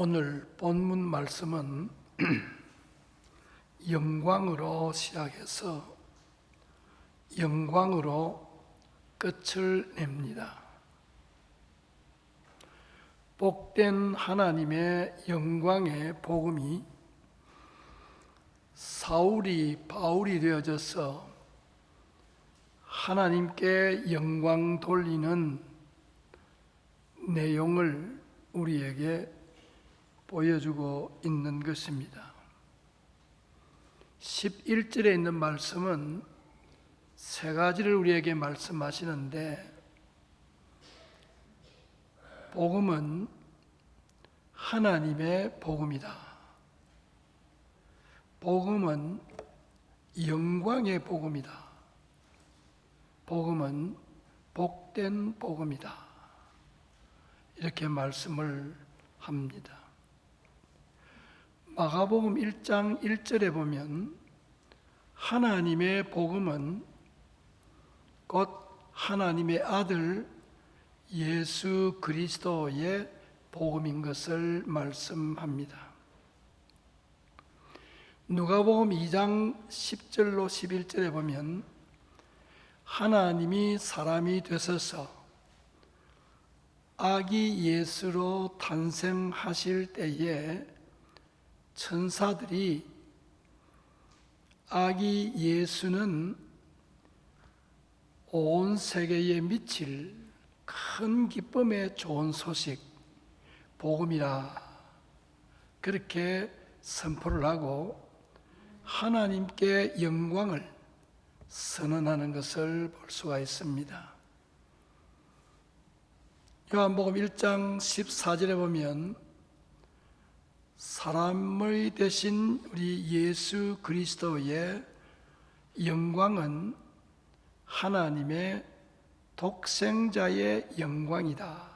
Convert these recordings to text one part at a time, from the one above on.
오늘 본문 말씀은 영광으로 시작해서 영광으로 끝을 냅니다. 복된 하나님의 영광의 복음이 사울이 바울이 되어져서 하나님께 영광 돌리는 내용을 우리에게 보여주고 있는 것입니다. 11절에 있는 말씀은 세 가지를 우리에게 말씀하시는데, 복음은 하나님의 복음이다. 복음은 영광의 복음이다. 복음은 복된 복음이다. 이렇게 말씀을 합니다. 마가복음 1장 1절에 보면 하나님의 복음은 곧 하나님의 아들 예수 그리스도의 복음인 것을 말씀합니다. 누가복음 2장 10절로 11절에 보면 하나님이 사람이 되셔서 아기 예수로 탄생하실 때에 천사들이 아기 예수는 온 세계에 미칠 큰 기쁨의 좋은 소식, 복음이라 그렇게 선포를 하고 하나님께 영광을 선언하는 것을 볼 수가 있습니다. 요한복음 1장 14절에 보면 사람의 되신 우리 예수 그리스도의 영광은 하나님의 독생자의 영광이다.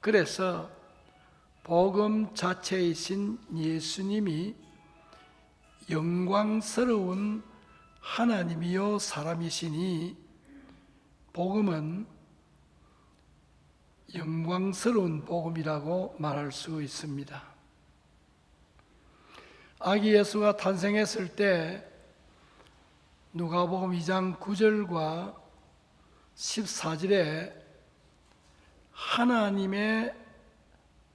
그래서 복음 자체이신 예수님이 영광스러운 하나님이요 사람이시니 복음은 영광스러운 복음이라고 말할 수 있습니다. 아기 예수가 탄생했을 때 누가복음 2장 9절과 14절에 하나님의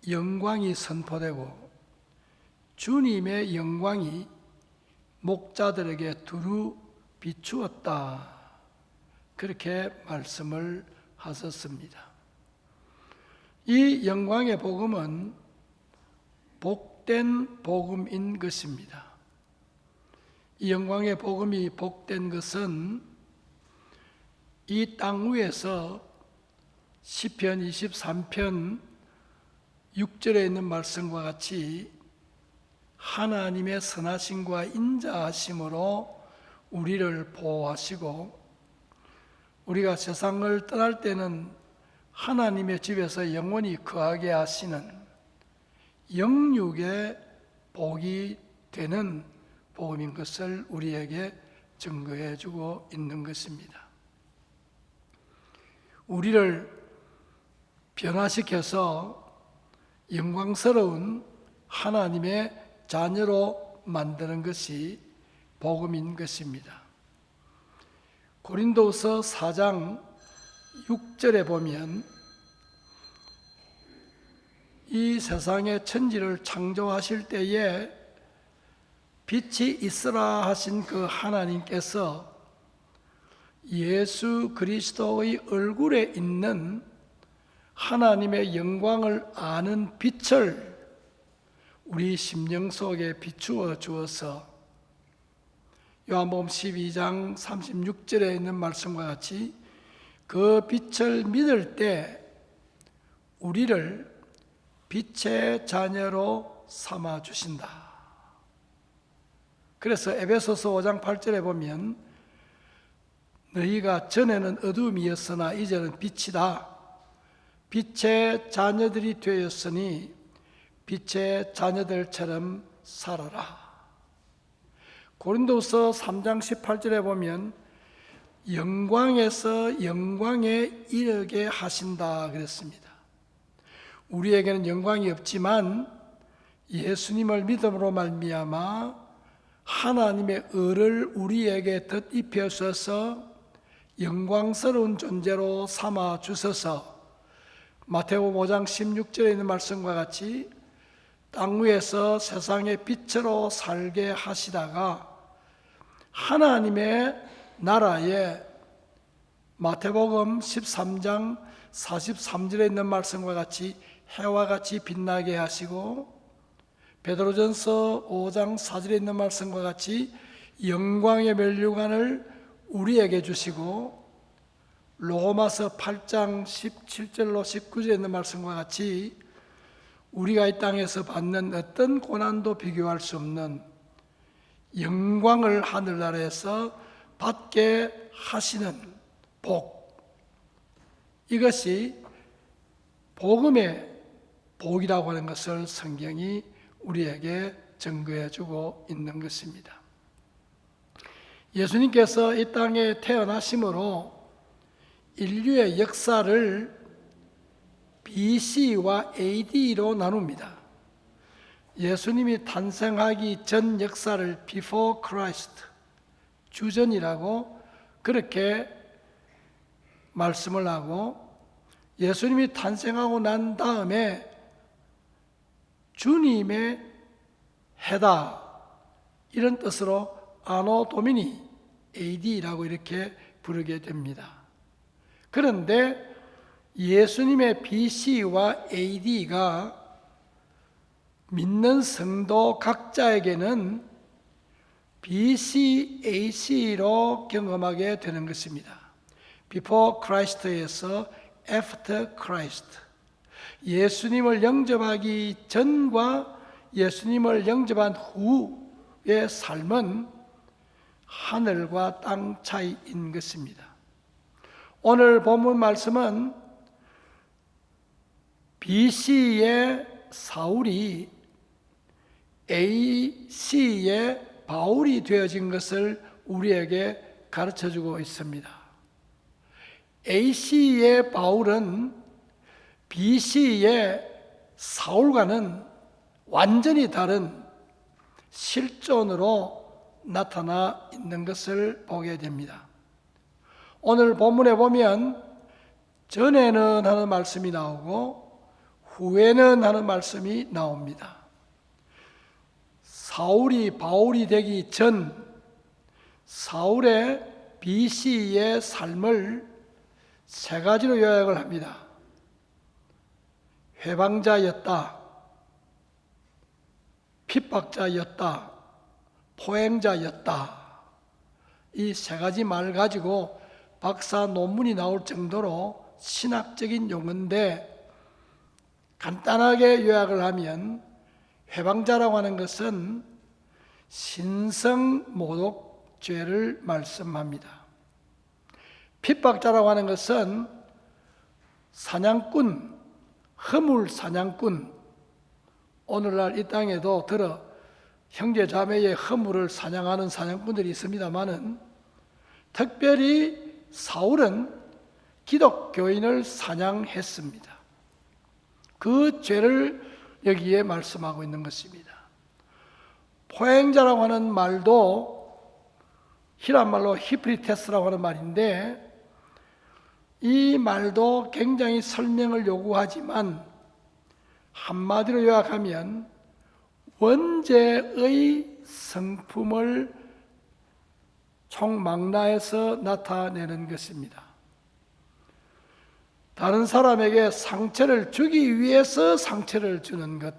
영광이 선포되고 주님의 영광이 목자들에게 두루 비추었다. 그렇게 말씀을 하셨습니다. 이 영광의 복음은 복된 복음인 것입니다. 이 영광의 복음이 복된 것은 이 땅 위에서 시편 23편 6절에 있는 말씀과 같이 하나님의 선하심과 인자하심으로 우리를 보호하시고 우리가 세상을 떠날 때는 하나님의 집에서 영원히 거하게 하시는 영육의 복이 되는 복음인 것을 우리에게 증거해 주고 있는 것입니다. 우리를 변화시켜서 영광스러운 하나님의 자녀로 만드는 것이 복음인 것입니다. 고린도서 4장 6절에 보면 이 세상의 천지를 창조하실 때에 빛이 있으라 하신 그 하나님께서 예수 그리스도의 얼굴에 있는 하나님의 영광을 아는 빛을 우리 심령 속에 비추어 주어서 요한복음 12장 36절에 있는 말씀과 같이 그 빛을 믿을 때 우리를 빛의 자녀로 삼아 주신다. 그래서 에베소서 5장 8절에 보면 너희가 전에는 어둠이었으나 이제는 빛이다. 빛의 자녀들이 되었으니 빛의 자녀들처럼 살아라. 고린도서 3장 18절에 보면 영광에서 영광에 이르게 하신다 그랬습니다. 우리에게는 영광이 없지만 예수님을 믿음으로 말미암아 하나님의 의를 우리에게 덧입혀 주셔서 영광스러운 존재로 삼아 주셔서 마태복음 5장 16절에 있는 말씀과 같이 땅 위에서 세상의 빛으로 살게 하시다가 하나님의 나라에 마태복음 13장 43절에 있는 말씀과 같이 해와 같이 빛나게 하시고 베드로전서 5장 4절에 있는 말씀과 같이 영광의 면류관을 우리에게 주시고 로마서 8장 17절로 19절에 있는 말씀과 같이 우리가 이 땅에서 받는 어떤 고난도 비교할 수 없는 영광을 하늘나라에서 받게 하시는 복, 이것이 복음의 복이라고 하는 것을 성경이 우리에게 증거해 주고 있는 것입니다. 예수님께서 이 땅에 태어나심으로 인류의 역사를 BC와 AD로 나눕니다. 예수님이 탄생하기 전 역사를 Before Christ, 주전이라고 그렇게 말씀을 하고, 예수님이 탄생하고 난 다음에 주님의 해다, 이런 뜻으로 아노 도미니 AD라고 이렇게 부르게 됩니다. 그런데 예수님의 BC와 AD가 믿는 성도 각자에게는 BC, AC로 경험하게 되는 것입니다. Before Christ에서 After Christ, 예수님을 영접하기 전과 예수님을 영접한 후의 삶은 하늘과 땅 차이인 것입니다. 오늘 본문 말씀은 BC의 사울이 AC의 바울이 되어진 것을 우리에게 가르쳐주고 있습니다. AC의 바울은 BC의 사울과는 완전히 다른 실존으로 나타나 있는 것을 보게 됩니다. 오늘 본문에 보면 전에는 하는 말씀이 나오고 후에는 하는 말씀이 나옵니다. 사울이 바울이 되기 전 사울의 BC의 삶을 세 가지로 요약을 합니다. 회방자였다, 핍박자였다, 포행자였다. 이 세 가지 말을 가지고 박사 논문이 나올 정도로 신학적인 용어인데, 간단하게 요약을 하면 회방자라고 하는 것은 신성모독죄를 말씀합니다. 핍박자라고 하는 것은 사냥꾼, 허물 사냥꾼, 오늘날 이 땅에도 들어 형제 자매의 허물을 사냥하는 사냥꾼들이 있습니다마는 특별히 사울은 기독교인을 사냥했습니다. 그 죄를 여기에 말씀하고 있는 것입니다. 포행자라고 하는 말도 히란말로 히프리테스라고 하는 말인데, 이 말도 굉장히 설명을 요구하지만 한마디로 요약하면 원죄의 성품을 총망라해서 나타내는 것입니다. 다른 사람에게 상처를 주기 위해서 상처를 주는 것,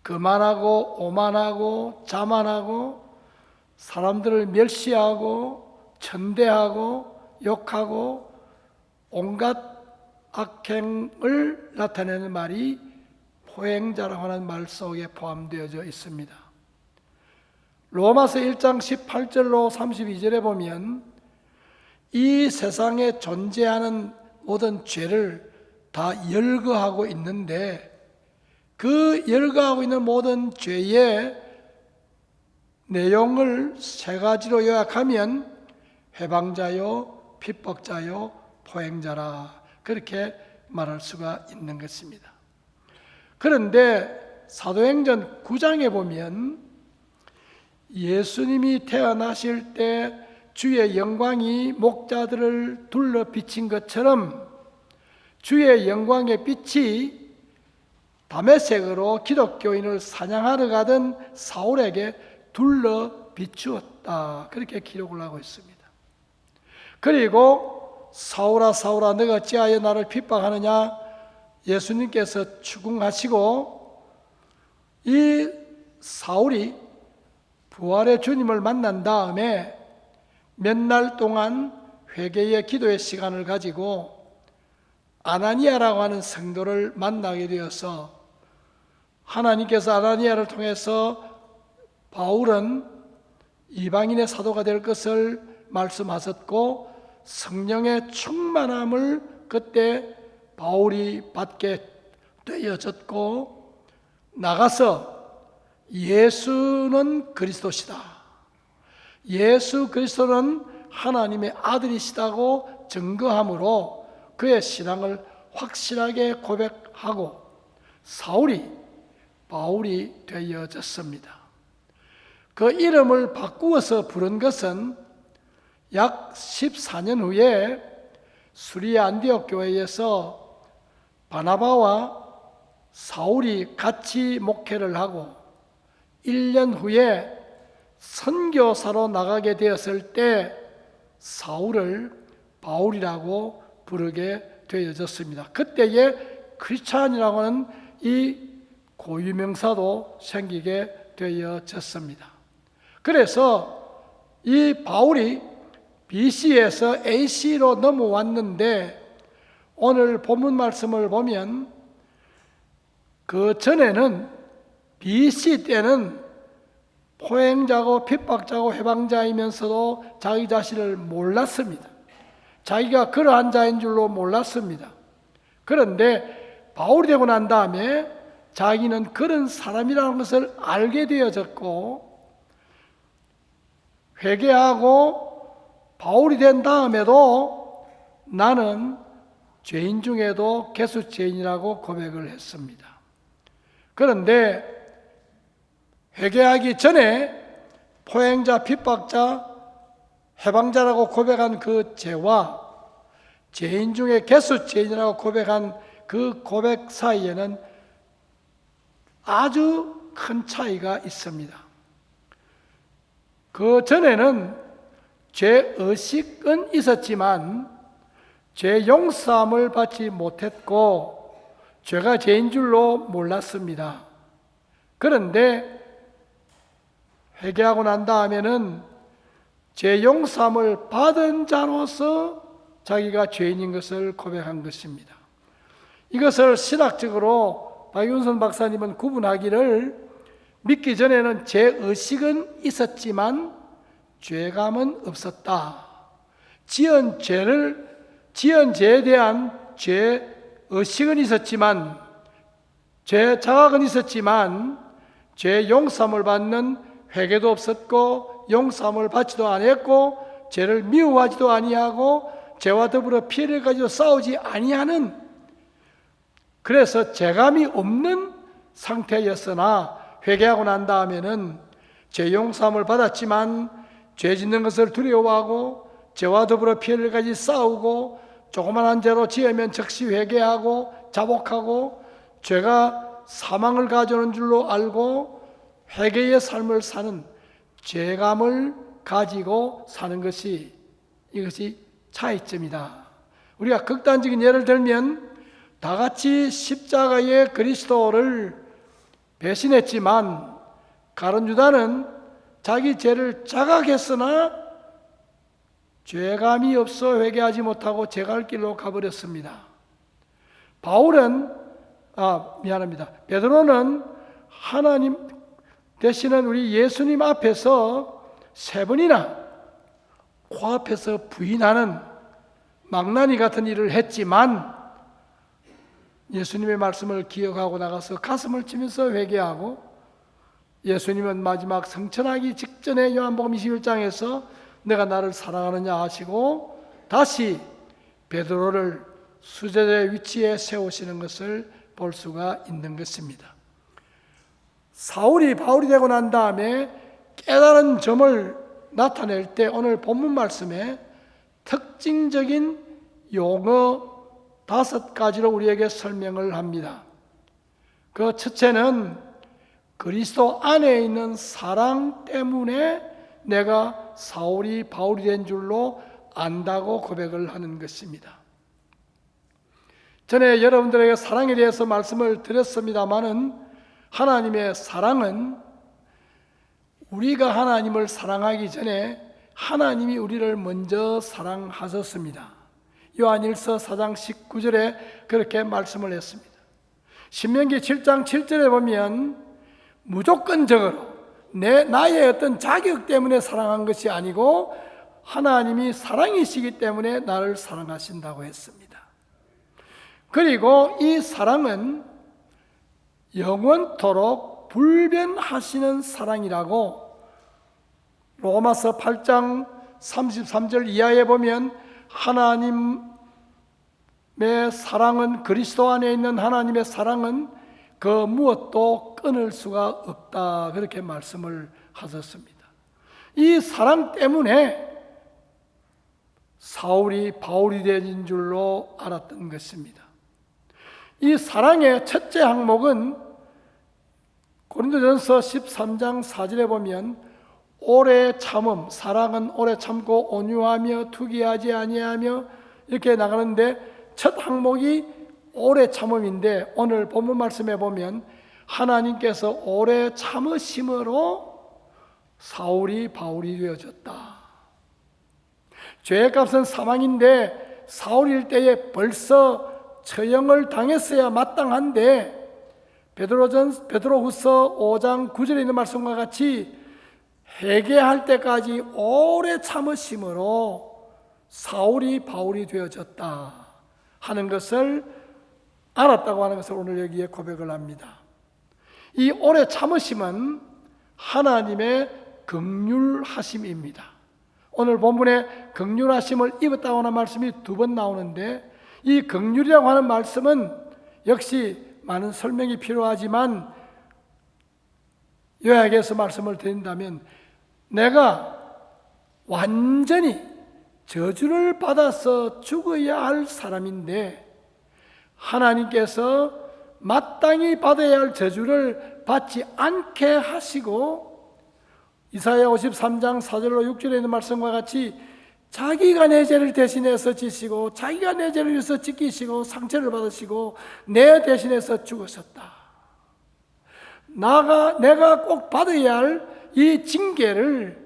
거만하고 오만하고 자만하고 사람들을 멸시하고 천대하고 욕하고 온갖 악행을 나타내는 말이 포행자라고 하는 말 속에 포함되어져 있습니다. 로마서 1장 18절로 32절에 보면 이 세상에 존재하는 모든 죄를 다 열거하고 있는데, 그 열거하고 있는 모든 죄의 내용을 세 가지로 요약하면 회방자요, 핍박자요, 포행자라, 그렇게 말할 수가 있는 것입니다. 그런데 사도행전 9장에 보면 예수님이 태어나실 때 주의 영광이 목자들을 둘러 비친 것처럼 주의 영광의 빛이 다메섹으로 기독교인을 사냥하러 가던 사울에게 둘러 비추었다. 그렇게 기록을 하고 있습니다. 그리고 사울아 사울아 너가 어찌하여 나를 핍박하느냐, 예수님께서 추궁하시고 이 사울이 부활의 주님을 만난 다음에 몇 날 동안 회개의 기도의 시간을 가지고 아나니아라고 하는 성도를 만나게 되어서 하나님께서 아나니아를 통해서 바울은 이방인의 사도가 될 것을 말씀하셨고 성령의 충만함을 그때 바울이 받게 되어졌고 나가서 예수는 그리스도시다, 예수 그리스도는 하나님의 아들이시다고 증거함으로 그의 신앙을 확실하게 고백하고 사울이 바울이 되어졌습니다. 그 이름을 바꾸어서 부른 것은 약 14년 후에 수리아 안디옥 교회에서 바나바와 사울이 같이 목회를 하고 1년 후에 선교사로 나가게 되었을 때 사울을 바울이라고 부르게 되어졌습니다. 그때에 크리스찬이라고 하는 이 고유명사도 생기게 되어졌습니다. 그래서 이 바울이 BC에서 AC로 넘어왔는데 오늘 본문 말씀을 보면 그 전에는 BC 때는 포행자고 핍박자고 해방자이면서도 자기 자신을 몰랐습니다. 자기가 그러한 자인 줄로 몰랐습니다. 그런데 바울이 되고 난 다음에 자기는 그런 사람이라는 것을 알게 되어졌고 회개하고 바울이 된 다음에도 나는 죄인 중에도 개수죄인이라고 고백을 했습니다. 그런데 회개하기 전에 포행자, 핍박자, 해방자라고 고백한 그 죄와 죄인 중에 개수죄인이라고 고백한 그 고백 사이에는 아주 큰 차이가 있습니다. 그 전에는 죄의식은 있었지만 죄 용서함을 받지 못했고 죄가 죄인 줄로 몰랐습니다. 그런데 회개하고 난 다음에는 죄 용서함을 받은 자로서 자기가 죄인인 것을 고백한 것입니다. 이것을 신학적으로 박윤선 박사님은 구분하기를 믿기 전에는 죄의식은 있었지만 죄감은 없었다. 지은 죄에 대한 죄의식은 있었지만 죄 자각은 있었지만 죄 용서함을 받는 회개도 없었고 용서함을 받지도 아니했고 죄를 미워하지도 아니하고 죄와 더불어 피해를 가지고 싸우지 아니하는, 그래서 죄감이 없는 상태였으나 회개하고 난 다음에는 죄 용서함을 받았지만 죄 짓는 것을 두려워하고 죄와 더불어 피해를 가지고 싸우고 조그만한 죄로 지으면 즉시 회개하고 자복하고 죄가 사망을 가져오는 줄로 알고 회개의 삶을 사는 죄감을 가지고 사는 것이 이것이 차이점이다. 우리가 극단적인 예를 들면 다 같이 십자가의 그리스도를 배신했지만 가룟 유다는 자기 죄를 자각했으나 죄감이 없어 회개하지 못하고 죄갈 길로 가버렸습니다. 베드로는 하나님 되시는 우리 예수님 앞에서 3번이나 코앞에서 부인하는 망나니 같은 일을 했지만 예수님의 말씀을 기억하고 나가서 가슴을 치면서 회개하고 예수님은 마지막 성천하기 직전에 요한복음 21장에서 내가 나를 사랑하느냐 하시고 다시 베드로를 수제자의 위치에 세우시는 것을 볼 수가 있는 것입니다. 사울이 바울이 되고 난 다음에 깨달은 점을 나타낼 때 오늘 본문 말씀에 특징적인 용어 5가지로 우리에게 설명을 합니다. 그 첫째는 그리스도 안에 있는 사랑 때문에 내가 사울이 바울이 된 줄로 안다고 고백을 하는 것입니다. 전에 여러분들에게 사랑에 대해서 말씀을 드렸습니다마는 하나님의 사랑은 우리가 하나님을 사랑하기 전에 하나님이 우리를 먼저 사랑하셨습니다. 요한일서 4장 19절에 그렇게 말씀을 했습니다. 신명기 7장 7절에 보면 무조건적으로 나의 어떤 자격 때문에 사랑한 것이 아니고 하나님이 사랑이시기 때문에 나를 사랑하신다고 했습니다. 그리고 이 사랑은 영원토록 불변하시는 사랑이라고 로마서 8장 33절 이하에 보면 하나님의 사랑은 그리스도 안에 있는 하나님의 사랑은 그 무엇도 끊을 수가 없다 그렇게 말씀을 하셨습니다. 이 사랑 때문에 사울이 바울이 된 줄로 알았던 것입니다. 이 사랑의 첫째 항목은 고린도전서 13장 4절에 보면 오래 참음, 사랑은 오래 참고 온유하며 투기하지 아니하며 이렇게 나가는데 첫 항목이 오래 참음인데 오늘 본문 말씀에 보면 하나님께서 오래 참으심으로 사울이 바울이 되어졌다. 죄의 값은 사망인데 사울일 때에 벌써 처형을 당했어야 마땅한데 베드로후서 5장 9절에 있는 말씀과 같이 회개할 때까지 오래 참으심으로 사울이 바울이 되어졌다 하는 것을 알았다고 하는 것을 오늘 여기에 고백을 합니다. 이 오래 참으심은 하나님의 긍휼하심입니다. 오늘 본문에 긍휼하심을 입었다고 하는 말씀이 2번 나오는데 이 긍휼이라고 하는 말씀은 역시 많은 설명이 필요하지만 요약해서 말씀을 드린다면 내가 완전히 저주를 받아서 죽어야 할 사람인데 하나님께서 마땅히 받아야 할 저주를 받지 않게 하시고 이사야 53장 4절로 6절에 있는 말씀과 같이 자기가 내 죄를 대신해서 지시고 자기가 내 죄를 위해서 지키시고 상처를 받으시고 내 대신해서 죽으셨다. 내가 꼭 받아야 할 이 징계를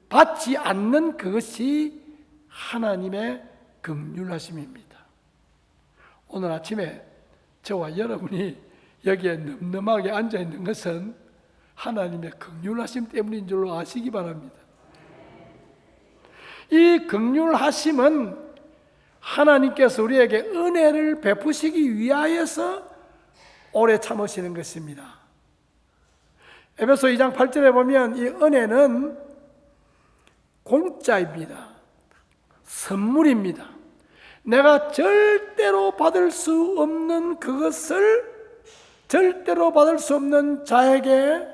받지 않는 그것이 하나님의 긍휼하심입니다. 오늘 아침에 저와 여러분이 여기에 늠름하게 앉아 있는 것은 하나님의 긍휼하심 때문인 줄로 아시기 바랍니다. 이 긍휼하심은 하나님께서 우리에게 은혜를 베푸시기 위하여서 오래 참으시는 것입니다. 에베소 2장 8절에 보면 이 은혜는 공짜입니다. 선물입니다. 내가 절대로 받을 수 없는 그것을 절대로 받을 수 없는 자에게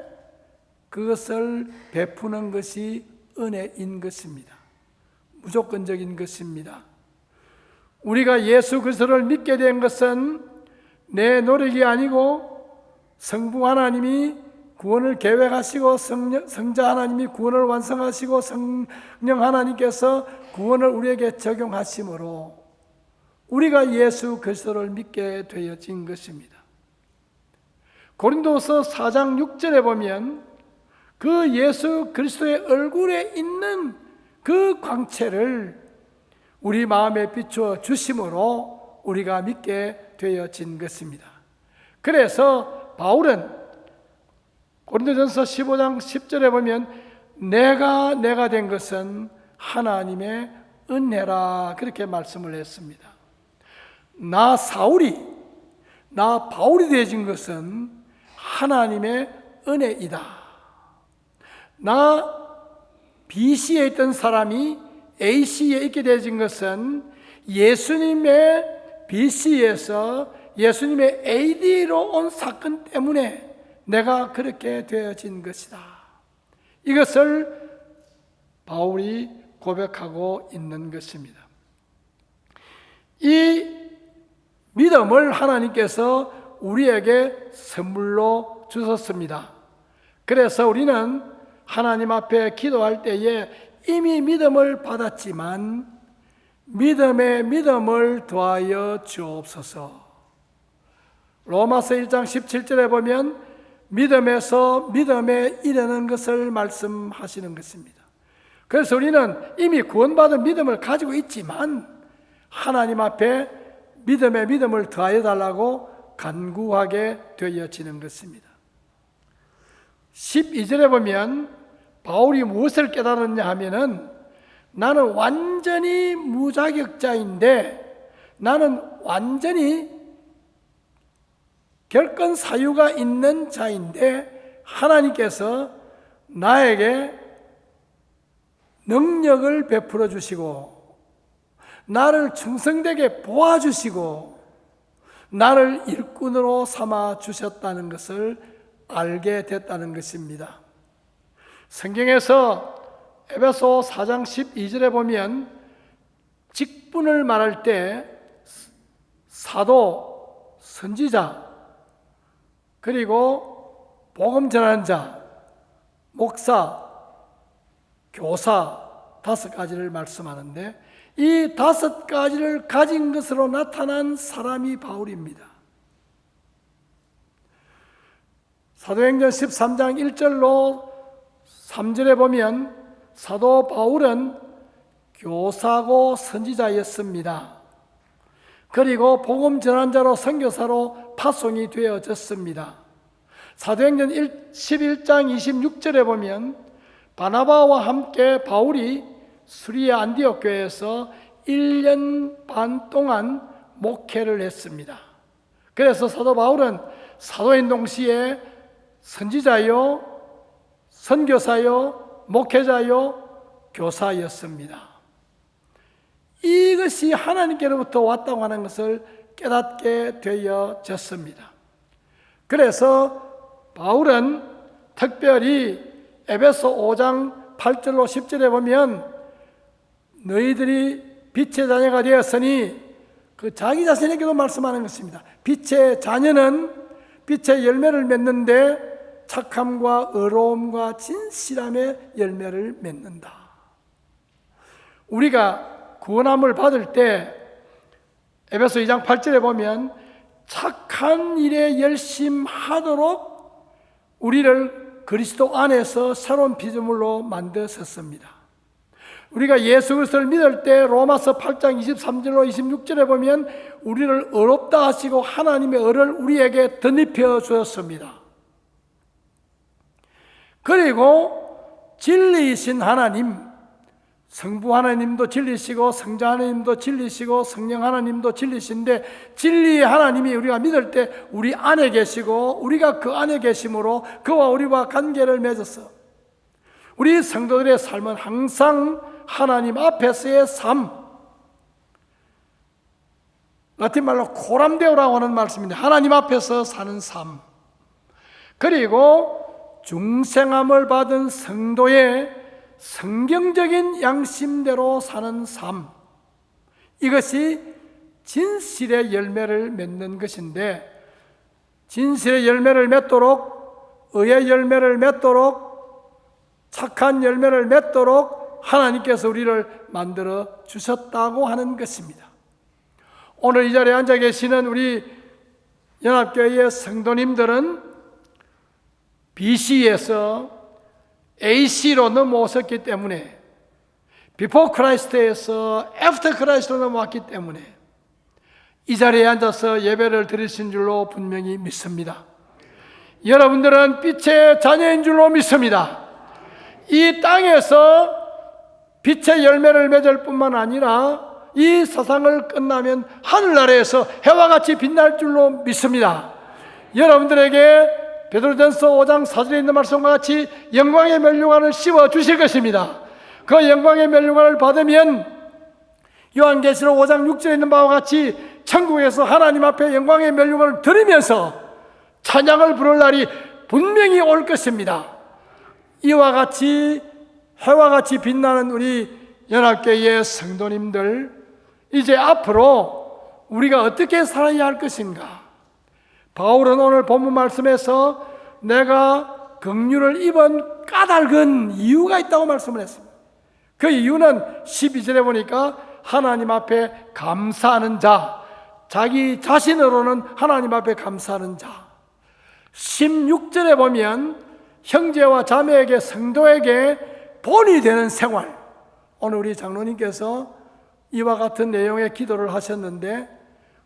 그것을 베푸는 것이 은혜인 것입니다. 무조건적인 것입니다. 우리가 예수 그리스도를 믿게 된 것은 내 노력이 아니고 성부 하나님이 구원을 계획하시고 성자 하나님이 구원을 완성하시고 성령 하나님께서 구원을 우리에게 적용하심으로 우리가 예수 그리스도를 믿게 되어진 것입니다. 고린도서 4장 6절에 보면 그 예수 그리스도의 얼굴에 있는 그 광채를 우리 마음에 비추어 주심으로 우리가 믿게 되어진 것입니다. 그래서 바울은 고린도전서 15장 10절에 보면 내가 된 것은 하나님의 은혜라 그렇게 말씀을 했습니다. 나 바울이 되어진 것은 하나님의 은혜이다. 나 B씨에 있던 사람이 A씨에 있게 되어진 것은 예수님의 B씨에서 예수님의 AD로 온 사건 때문에 내가 그렇게 되어진 것이다. 이것을 바울이 고백하고 있는 것입니다. 이 믿음을 하나님께서 우리에게 선물로 주셨습니다. 그래서 우리는 하나님 앞에 기도할 때에 이미 믿음을 받았지만 믿음에 믿음을 더하여 주옵소서. 로마서 1장 17절에 보면 믿음에서 믿음에 이르는 것을 말씀하시는 것입니다. 그래서 우리는 이미 구원받은 믿음을 가지고 있지만 하나님 앞에 믿음에 믿음을 더하여 달라고 간구하게 되어지는 것입니다. 12절에 보면 바울이 무엇을 깨달았냐 하면은 나는 완전히 무자격자인데, 나는 완전히 결권 사유가 있는 자인데 하나님께서 나에게 능력을 베풀어 주시고 나를 충성되게 도와주시고 나를 일꾼으로 삼아 주셨다는 것을 알게 됐다는 것입니다. 성경에서 에베소 4장 12절에 보면 직분을 말할 때 사도, 선지자, 그리고 복음 전하는 자, 목사, 교사 5가지를 말씀하는데 이 5가지를 가진 것으로 나타난 사람이 바울입니다. 사도행전 13장 1절로 3절에 보면 사도 바울은 교사고 선지자였습니다. 그리고 복음 전환자로 선교사로 파송이 되어졌습니다. 사도행전 11장 26절에 보면 바나바와 함께 바울이 수리아 안디옥 교회에서 1년 반 동안 목회를 했습니다. 그래서 사도 바울은 사도인 동시에 선지자요, 선교사요, 목회자요, 교사였습니다. 이것이 하나님께로부터 왔다고 하는 것을 깨닫게 되어졌습니다. 그래서 바울은 특별히 에베소 5장 8절로 10절에 보면 너희들이 빛의 자녀가 되었으니 그 자기 자신에게도 말씀하는 것입니다. 빛의 자녀는 빛의 열매를 맺는데 착함과 의로움과 진실함의 열매를 맺는다. 우리가 구원함을 받을 때 에베소 2장 8절에 보면 착한 일에 열심하도록 우리를 그리스도 안에서 새로운 피조물로 만드셨습니다. 우리가 예수 그리스도를 믿을 때 로마서 8장 23절로 26절에 보면 우리를 의롭다 하시고 하나님의 의를 우리에게 덧입혀 주었습니다. 그리고 진리이신 하나님, 성부 하나님도 진리시고 성자 하나님도 진리시고 성령 하나님도 진리신데 진리의 하나님이 우리가 믿을 때 우리 안에 계시고 우리가 그 안에 계심으로 그와 우리와 관계를 맺어서 우리 성도들의 삶은 항상 하나님 앞에서의 삶, 라틴 말로 코람데오라고 하는 말씀인데 하나님 앞에서 사는 삶, 그리고 중생함을 받은 성도의 성경적인 양심대로 사는 삶, 이것이 진실의 열매를 맺는 것인데 진실의 열매를 맺도록 의의 열매를 맺도록 착한 열매를 맺도록 하나님께서 우리를 만들어 주셨다고 하는 것입니다. 오늘 이 자리에 앉아 계시는 우리 연합교회의 성도님들은 BC에서 AC로 넘어오셨기 때문에 비포 크라이스트에서 애프터 크라이스트로 넘어왔기 때문에 이 자리에 앉아서 예배를 드리신 줄로 분명히 믿습니다. 여러분들은 빛의 자녀인 줄로 믿습니다. 이 땅에서 빛의 열매를 맺을 뿐만 아니라 이 세상을 끝나면 하늘나라에서 해와 같이 빛날 줄로 믿습니다. 여러분들에게 베드로전서 5장 4절에 있는 말씀과 같이 영광의 면류관을 씌워 주실 것입니다. 그 영광의 면류관을 받으면 요한계시록 5장 6절에 있는 바와 같이 천국에서 하나님 앞에 영광의 멸류관을 드리면서 찬양을 부를 날이 분명히 올 것입니다. 이와 같이 해와 같이 빛나는 우리 연합교회의 성도님들, 이제 앞으로 우리가 어떻게 살아야 할 것인가? 바울은 오늘 본문 말씀에서 내가 긍휼을 입은 까닭은 이유가 있다고 말씀을 했습니다. 그 이유는 12절에 보니까 하나님 앞에 감사하는 자, 자기 자신으로는 하나님 앞에 감사하는 자. 16절에 보면 형제와 자매에게, 성도에게 본이 되는 생활. 오늘 우리 장로님께서 이와 같은 내용의 기도를 하셨는데,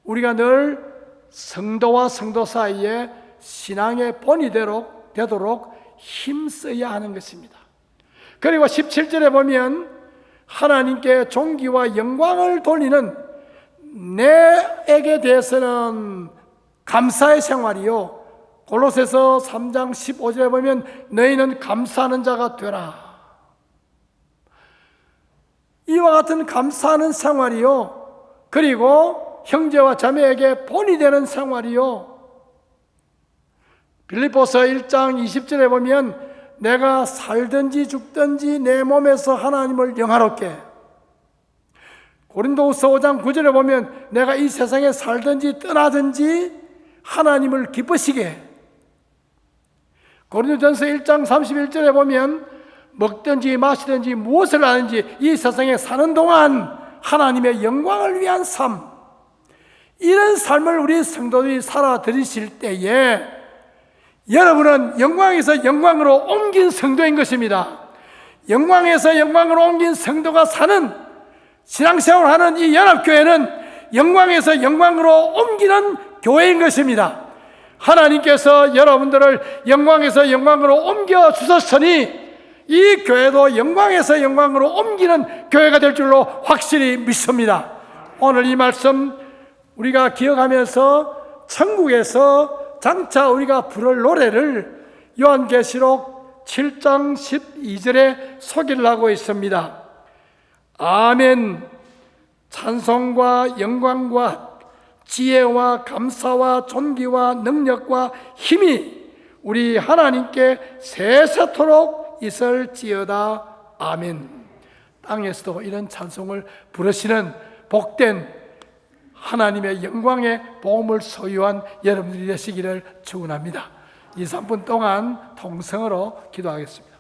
우리가 늘 성도와 성도 사이에 신앙의 본이 되도록 힘써야 하는 것입니다. 그리고 17절에 보면 하나님께 존귀와 영광을 돌리는 내에게 대해서는 감사의 생활이요, 골로새서 3장 15절에 보면 너희는 감사하는 자가 되라. 이와 같은 감사하는 생활이요, 그리고 형제와 자매에게 본이 되는 생활이요, 빌립보서 1장 20절에 보면 내가 살든지 죽든지 내 몸에서 하나님을 영화롭게, 고린도후서 5장 9절에 보면 내가 이 세상에 살든지 떠나든지 하나님을 기쁘시게, 고린도전서 1장 31절에 보면 먹든지 마시든지 무엇을 하든지 이 세상에 사는 동안 하나님의 영광을 위한 삶, 이런 삶을 우리 성도들이 살아 드리실 때에 여러분은 영광에서 영광으로 옮긴 성도인 것입니다. 영광에서 영광으로 옮긴 성도가 사는 신앙생활을 하는 이 연합교회는 영광에서 영광으로 옮기는 교회인 것입니다. 하나님께서 여러분들을 영광에서 영광으로 옮겨 주셨으니 이 교회도 영광에서 영광으로 옮기는 교회가 될 줄로 확실히 믿습니다. 오늘 이 말씀 우리가 기억하면서 천국에서 장차 우리가 부를 노래를 요한계시록 7장 12절에 소개를 하고 있습니다. 아멘. 찬송과 영광과 지혜와 감사와 존귀와 능력과 힘이 우리 하나님께 세세토록 있을지어다. 아멘. 땅에서도 이런 찬송을 부르시는 복된 하나님의 영광의 복음을 소유한 여러분들이 되시기를 축원합니다. 2, 3분 동안 통성으로 기도하겠습니다.